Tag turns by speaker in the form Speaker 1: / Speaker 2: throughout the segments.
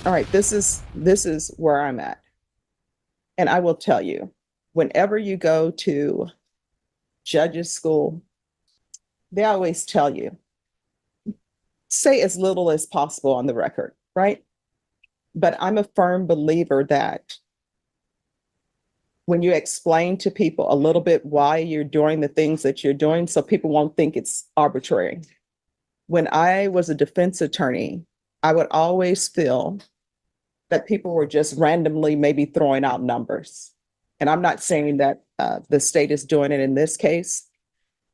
Speaker 1: All right, this is where I'm at. And I will tell you, whenever you go to judges school, they always tell you, say as little as possible on the record, right? But I'm a firm believer that when you explain to people a little bit why you're doing the things that you're doing, so people won't think it's arbitrary. When I was a defense attorney, I would always feel that people were just randomly maybe throwing out numbers. And I'm not saying that the state is doing it in this case.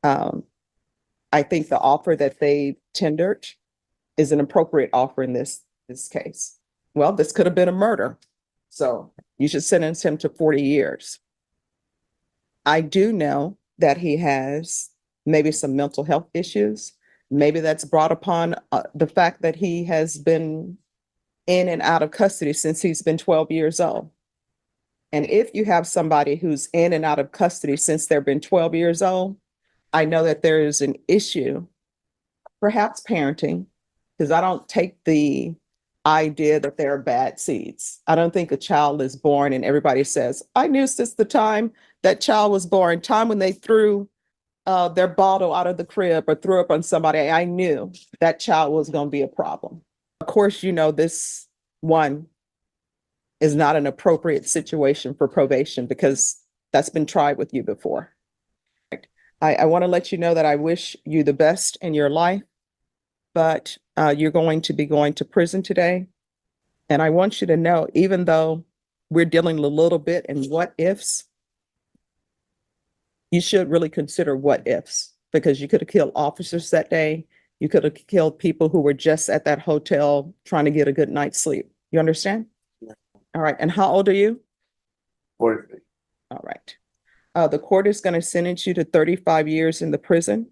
Speaker 1: Um, I think the offer that they tendered is an appropriate offer in this case. Well, this could have been a murder. So you should sentence him to 40 years. I do know that he has maybe some mental health issues. Maybe that's brought upon the fact that he has been in and out of custody since he's been 12 years old. And if you have somebody who's in and out of custody since they've been 12 years old, I know that there is an issue, perhaps parenting, because I don't take the idea that there are bad seeds. I don't think a child is born and everybody says, I knew since the time that child was born, time when they threw their bottle out of the crib or threw up on somebody, I knew that child was going to be a problem. Of course, you know, this one is not an appropriate situation for probation because that's been tried with you before. I want to let you know that I wish you the best in your life, but you're going to be going to prison today. And I want you to know, even though we're dealing a little bit in what ifs, you should really consider what ifs because you could have killed officers that day. You could have killed people who were just at that hotel trying to get a good night's sleep. You understand? All right. And how old are you?
Speaker 2: 40.
Speaker 1: All right. The court is going to sentence you to 35 years in the prison.